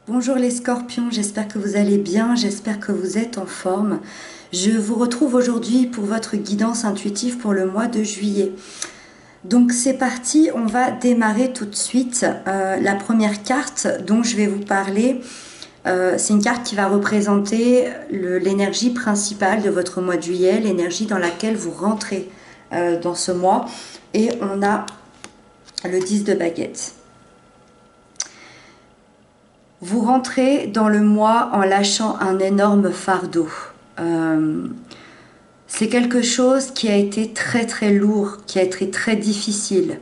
Bonjour les scorpions, j'espère que vous allez bien, j'espère que vous êtes en forme. Je vous retrouve aujourd'hui pour votre guidance intuitive pour le mois de juillet. Donc c'est parti, on va démarrer tout de suite. La première carte dont je vais vous parler, c'est une carte qui va représenter l'énergie principale de votre mois de juillet, l'énergie dans laquelle vous rentrez dans ce mois. Et on a le 10 de baguette. Vous rentrez dans le mois en lâchant un énorme fardeau. C'est quelque chose qui a été très très lourd, qui a été très difficile.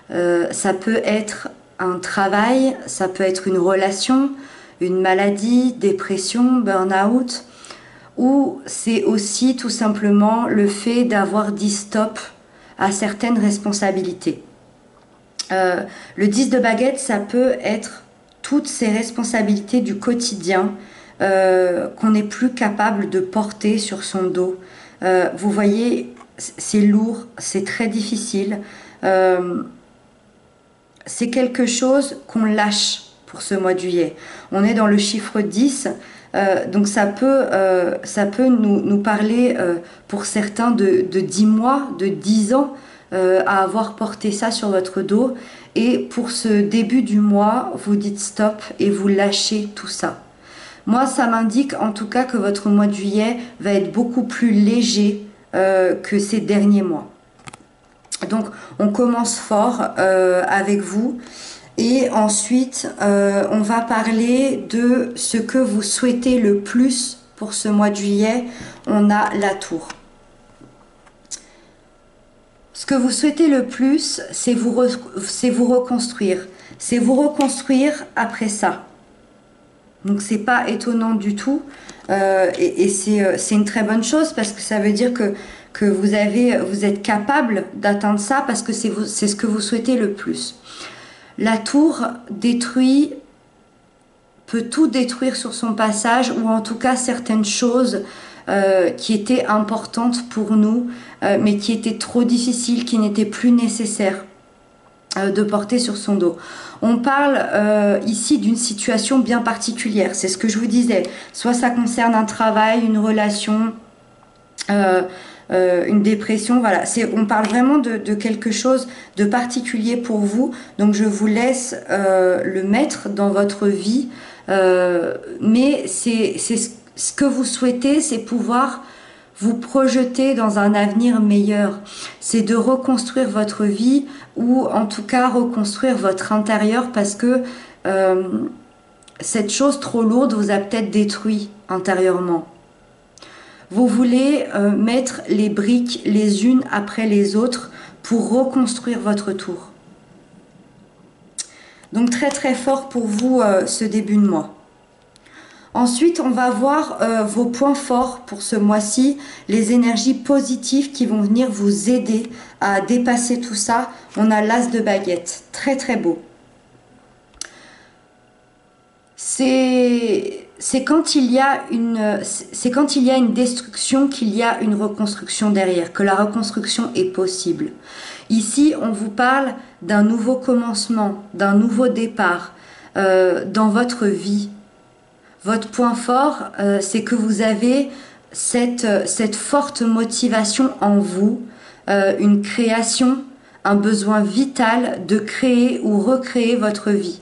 Ça peut être un travail, ça peut être une relation, une maladie, dépression, burn-out, ou c'est aussi tout simplement le fait d'avoir dit stop à certaines responsabilités. Le 10 de baguette, ça peut être toutes ces responsabilités du quotidien qu'on n'est plus capable de porter sur son dos. Vous voyez, c'est lourd, c'est très difficile. C'est quelque chose qu'on lâche pour ce mois de juillet. On est dans le chiffre 10, donc ça peut nous parler pour certains de 10 mois, de 10 ans à avoir porté ça sur votre dos. Et pour ce début du mois, vous dites stop et vous lâchez tout ça. Moi, ça m'indique en tout cas que votre mois de juillet va être beaucoup plus léger que ces derniers mois. Donc, on commence fort avec vous. Et ensuite, on va parler de ce que vous souhaitez le plus pour ce mois de juillet. On a la tour. Ce que vous souhaitez le plus, c'est vous reconstruire. C'est vous reconstruire après ça. Donc c'est pas étonnant du tout. Et c'est une très bonne chose parce que ça veut dire que vous êtes capable d'atteindre ça parce que c'est ce que vous souhaitez le plus. La tour peut tout détruire sur son passage, ou en tout cas certaines choses qui étaient importantes pour nous, mais qui étaient trop difficiles, qui n'étaient plus nécessaires de porter sur son dos. On parle ici d'une situation bien particulière, c'est ce que je vous disais. Soit ça concerne un travail, une relation, une dépression, voilà. On parle vraiment de quelque chose de particulier pour vous. Donc je vous laisse le mettre dans votre vie. Mais c'est ce que vous souhaitez, c'est pouvoir vous projeter dans un avenir meilleur. C'est de reconstruire votre vie, ou en tout cas reconstruire votre intérieur, parce que cette chose trop lourde vous a peut-être détruit intérieurement. Vous voulez mettre les briques les unes après les autres pour reconstruire votre tour. Donc très très fort pour vous ce début de mois. Ensuite, on va voir vos points forts pour ce mois-ci, les énergies positives qui vont venir vous aider à dépasser tout ça. On a l'as de baguette, très très beau. C'est quand il y a une destruction qu'il y a une reconstruction derrière, que la reconstruction est possible. Ici, on vous parle d'un nouveau commencement, d'un nouveau départ dans votre vie. Votre point fort, c'est que vous avez cette forte motivation en vous, une création, un besoin vital de créer ou recréer votre vie.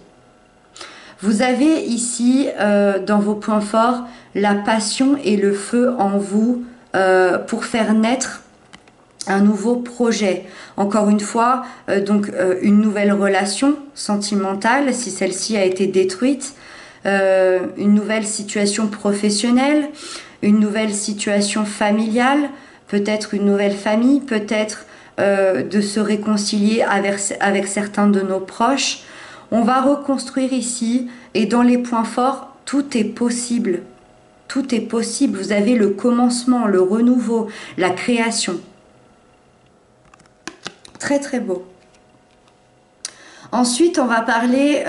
Vous avez ici, dans vos points forts, la passion et le feu en vous pour faire naître un nouveau projet. Encore une fois, une nouvelle relation sentimentale, si celle-ci a été détruite, une nouvelle situation professionnelle, une nouvelle situation familiale, peut-être une nouvelle famille, peut-être de se réconcilier avec certains de nos proches. On va reconstruire ici, et dans les points forts, tout est possible. Tout est possible. Vous avez le commencement, le renouveau, la création. Très très beau. Ensuite, on va parler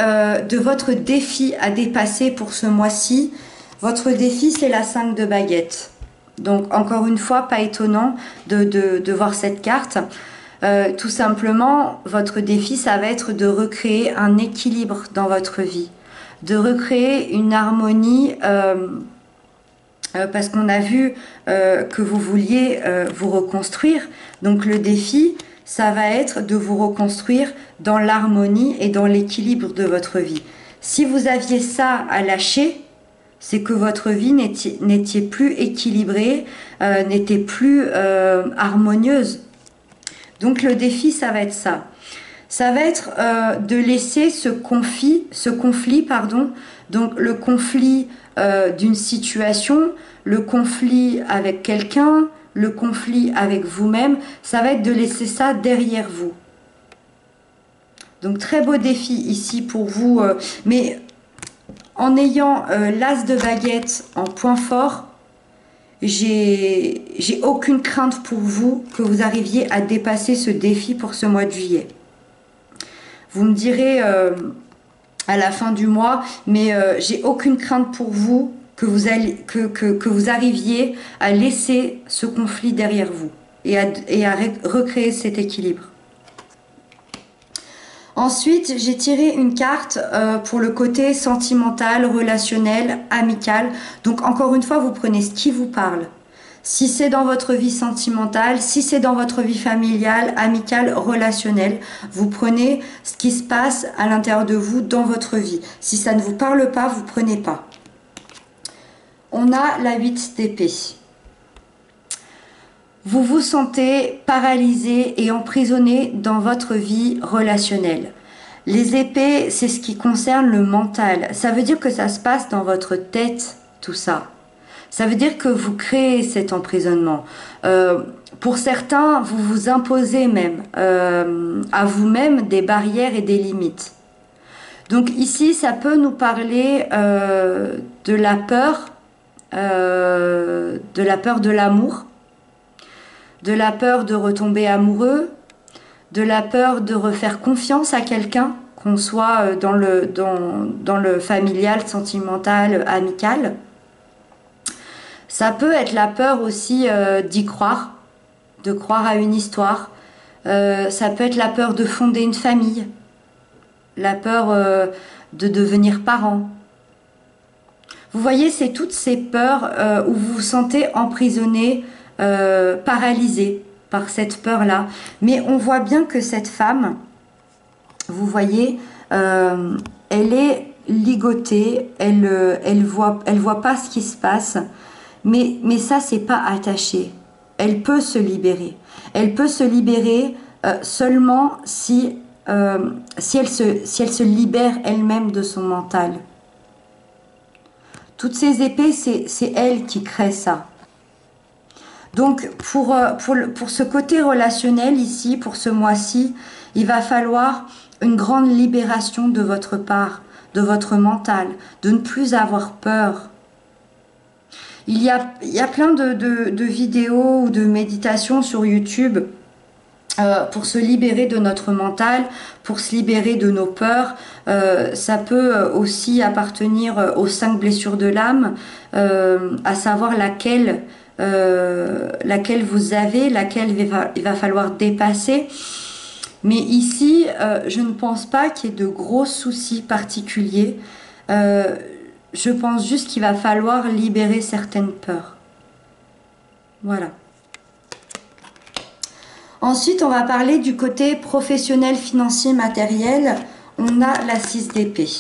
de votre défi à dépasser pour ce mois-ci. Votre défi, c'est la 5 de baguette. Donc, encore une fois, pas étonnant de voir cette carte. Tout simplement, votre défi, ça va être de recréer un équilibre dans votre vie. de recréer une harmonie parce qu'on a vu que vous vouliez vous reconstruire. Donc le défi, ça va être de vous reconstruire dans l'harmonie et dans l'équilibre de votre vie. Si vous aviez ça à lâcher, c'est que votre vie n'était plus équilibrée, n'était plus harmonieuse. Donc le défi, ça va être ça. Ça va être de laisser ce conflit, donc le conflit d'une situation, le conflit avec quelqu'un, le conflit avec vous-même, ça va être de laisser ça derrière vous. Donc très beau défi ici pour vous, mais en ayant l'as de baguette en point fort, j'ai aucune crainte pour vous que vous arriviez à dépasser ce défi pour ce mois de juillet. Vous me direz à la fin du mois, mais j'ai aucune crainte pour vous que vous arriviez à laisser ce conflit derrière vous et à recréer cet équilibre. Ensuite, j'ai tiré une carte pour le côté sentimental, relationnel, amical. Donc encore une fois, vous prenez ce qui vous parle. Si c'est dans votre vie sentimentale, si c'est dans votre vie familiale, amicale, relationnelle, vous prenez ce qui se passe à l'intérieur de vous dans votre vie. Si ça ne vous parle pas, vous prenez pas. On a la 8 d'épée. Vous vous sentez paralysé et emprisonné dans votre vie relationnelle. Les épées, c'est ce qui concerne le mental. Ça veut dire que ça se passe dans votre tête, tout ça. Ça veut dire que vous créez cet emprisonnement. Pour certains, vous vous imposez même à vous-même des barrières et des limites. Donc ici, ça peut nous parler de la peur de l'amour, de la peur de retomber amoureux, de la peur de refaire confiance à quelqu'un, qu'on soit dans le familial, sentimental, amical. Ça peut être la peur aussi d'y croire, de croire à une histoire. Ça peut être la peur de fonder une famille, la peur de devenir parent. Vous voyez, c'est toutes ces peurs où vous vous sentez emprisonné, paralysé par cette peur-là. Mais on voit bien que cette femme, vous voyez, elle est ligotée, elle voit pas ce qui se passe. Mais ça, c'est pas attaché. Elle peut se libérer. Elle peut se libérer seulement si elle se libère elle-même de son mental. Toutes ces épées, c'est elle qui crée ça. Donc, pour ce côté relationnel ici, pour ce mois-ci, il va falloir une grande libération de votre part, de votre mental, de ne plus avoir peur. Il y a plein de vidéos ou de méditations sur YouTube pour se libérer de notre mental, pour se libérer de nos peurs. Ça peut aussi appartenir aux 5 blessures de l'âme, à savoir laquelle vous avez, laquelle il va falloir dépasser. Mais ici, je ne pense pas qu'il y ait de gros soucis particuliers. Je pense juste qu'il va falloir libérer certaines peurs. Voilà. Ensuite, on va parler du côté professionnel, financier, matériel. On a la 6 d'épée.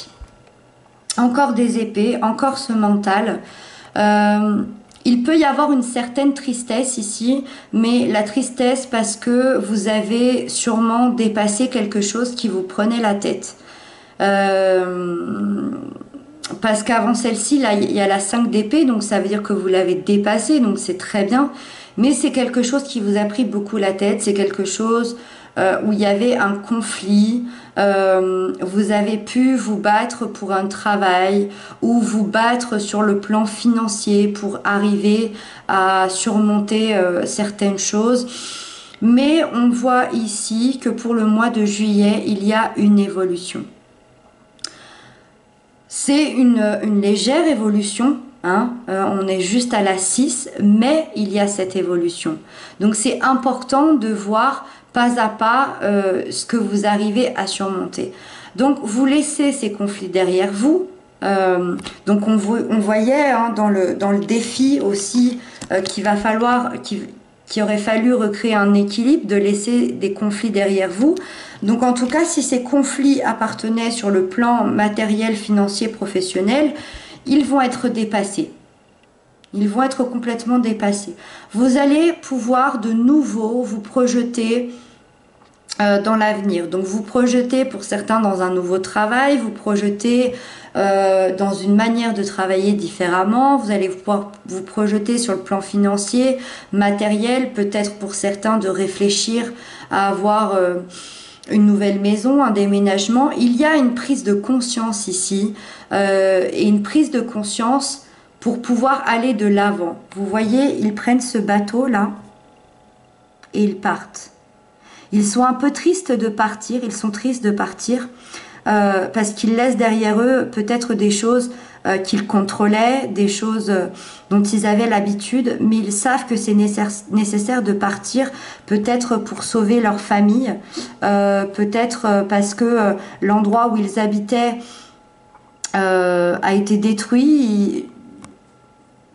Encore des épées, encore ce mental. Il peut y avoir une certaine tristesse ici, mais la tristesse parce que vous avez sûrement dépassé quelque chose qui vous prenait la tête. Parce qu'avant celle-ci, là, il y a la 5 d'épée, donc ça veut dire que vous l'avez dépassé, donc c'est très bien. Mais c'est quelque chose qui vous a pris beaucoup la tête, c'est quelque chose où il y avait un conflit, vous avez pu vous battre pour un travail ou vous battre sur le plan financier pour arriver à surmonter certaines choses. Mais on voit ici que pour le mois de juillet, il y a une évolution. C'est une légère évolution, hein, on est juste à la 6, mais il y a cette évolution. Donc c'est important de voir pas à pas ce que vous arrivez à surmonter. Donc vous laissez ces conflits derrière vous, Donc on voyait hein, dans le défi aussi qu'il aurait fallu recréer un équilibre, de laisser des conflits derrière vous. Donc en tout cas, si ces conflits appartenaient sur le plan matériel, financier, professionnel, ils vont être dépassés. Ils vont être complètement dépassés. Vous allez pouvoir de nouveau vous projeter dans l'avenir. Donc vous projetez pour certains dans un nouveau travail, vous projetez dans une manière de travailler différemment, vous allez pouvoir vous projeter sur le plan financier, matériel, peut-être pour certains de réfléchir à avoir une nouvelle maison, un déménagement. Il y a une prise de conscience ici et une prise de conscience pour pouvoir aller de l'avant. Vous voyez, ils prennent ce bateau là et ils partent. Ils sont un peu tristes de partir, ils sont tristes de partir parce qu'ils laissent derrière eux peut-être des choses qu'ils contrôlaient, des choses dont ils avaient l'habitude, mais ils savent que c'est nécessaire de partir, peut-être pour sauver leur famille, peut-être parce que l'endroit où ils habitaient a été détruit.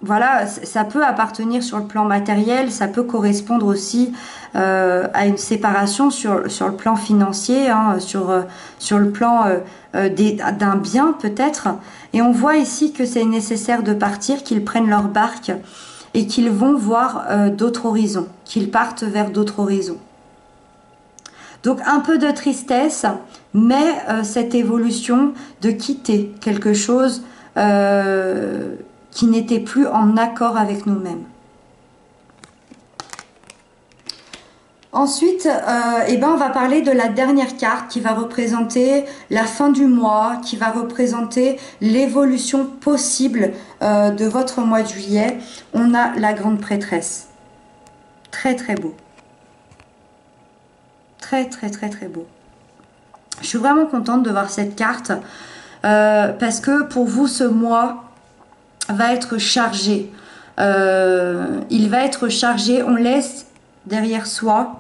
Voilà, ça peut appartenir sur le plan matériel, ça peut correspondre aussi à une séparation sur le plan financier, hein, sur le plan d'un bien peut-être. Et on voit ici que c'est nécessaire de partir, qu'ils prennent leur barque et qu'ils vont voir d'autres horizons, qu'ils partent vers d'autres horizons. Donc un peu de tristesse, mais cette évolution de quitter quelque chose qui n'était plus en accord avec nous-mêmes. Ensuite, on va parler de la dernière carte qui va représenter la fin du mois, qui va représenter l'évolution possible de votre mois de juillet. On a la grande prêtresse. Très très beau. Très très très très beau. Je suis vraiment contente de voir cette carte parce que pour vous ce mois va être chargé. Il va être chargé. On laisse derrière soi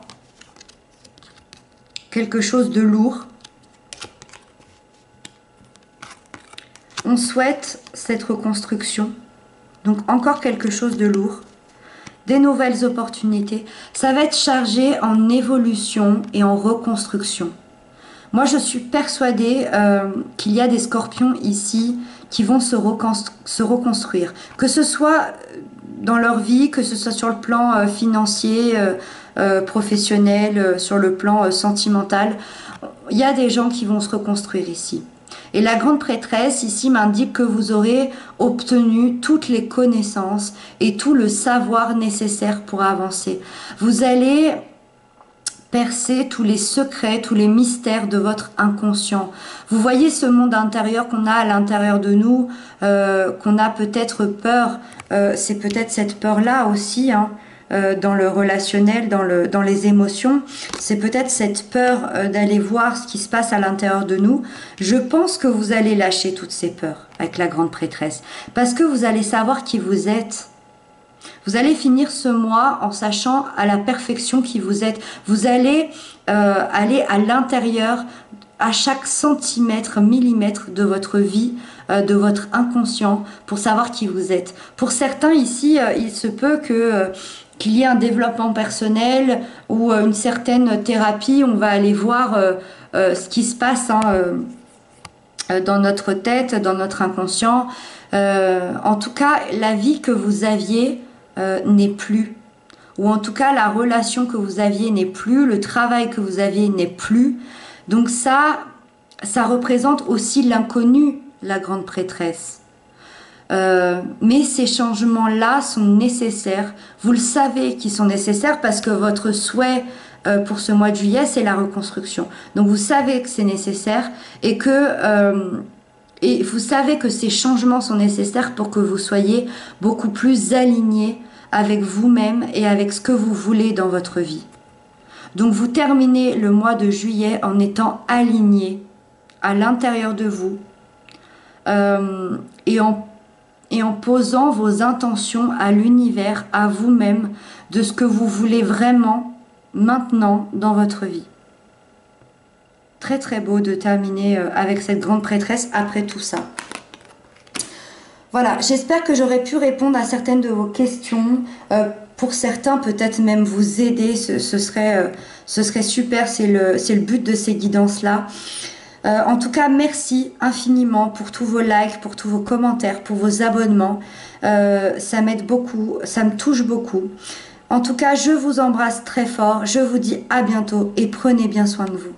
quelque chose de lourd. On souhaite cette reconstruction. Donc encore quelque chose de lourd. Des nouvelles opportunités. Ça va être chargé en évolution et en reconstruction. Moi, je suis persuadée qu'il y a des scorpions ici qui vont se reconstruire. Que ce soit dans leur vie, que ce soit sur le plan financier, professionnel, sur le plan sentimental. Il y a des gens qui vont se reconstruire ici. Et la grande prêtresse ici m'indique que vous aurez obtenu toutes les connaissances et tout le savoir nécessaire pour avancer. Vous allez percer tous les secrets, tous les mystères de votre inconscient. Vous voyez ce monde intérieur qu'on a à l'intérieur de nous, qu'on a peut-être peur. C'est peut-être cette peur-là aussi, hein, dans le relationnel, dans les émotions. C'est peut-être cette peur d'aller voir ce qui se passe à l'intérieur de nous. Je pense que vous allez lâcher toutes ces peurs avec la grande prêtresse. Parce que vous allez savoir qui vous êtes. Vous allez finir ce mois en sachant à la perfection qui vous êtes. Vous allez aller à l'intérieur, à chaque centimètre, millimètre de votre vie, de votre inconscient, pour savoir qui vous êtes. Pour certains ici, il se peut qu'il y ait un développement personnel ou une certaine thérapie. On va aller voir ce qui se passe dans notre tête, dans notre inconscient. En tout cas, la vie que vous aviez n'est plus, ou en tout cas la relation que vous aviez n'est plus, le travail que vous aviez n'est plus. Donc ça représente aussi l'inconnu, la grande prêtresse. Mais ces changements-là sont nécessaires. Vous le savez qu'ils sont nécessaires parce que votre souhait pour ce mois de juillet, c'est la reconstruction. Donc vous savez que c'est nécessaire et vous savez que ces changements sont nécessaires pour que vous soyez beaucoup plus alignés avec vous-même et avec ce que vous voulez dans votre vie. Donc vous terminez le mois de juillet en étant aligné à l'intérieur de vous et en posant vos intentions à l'univers, à vous-même, de ce que vous voulez vraiment maintenant dans votre vie. Très très beau de terminer avec cette grande prêtresse après tout ça. Voilà, j'espère que j'aurai pu répondre à certaines de vos questions. Pour certains, peut-être même vous aider, ce serait super, c'est le but de ces guidances-là. En tout cas, merci infiniment pour tous vos likes, pour tous vos commentaires, pour vos abonnements. Ça m'aide beaucoup, ça me touche beaucoup. En tout cas, je vous embrasse très fort, je vous dis à bientôt et prenez bien soin de vous.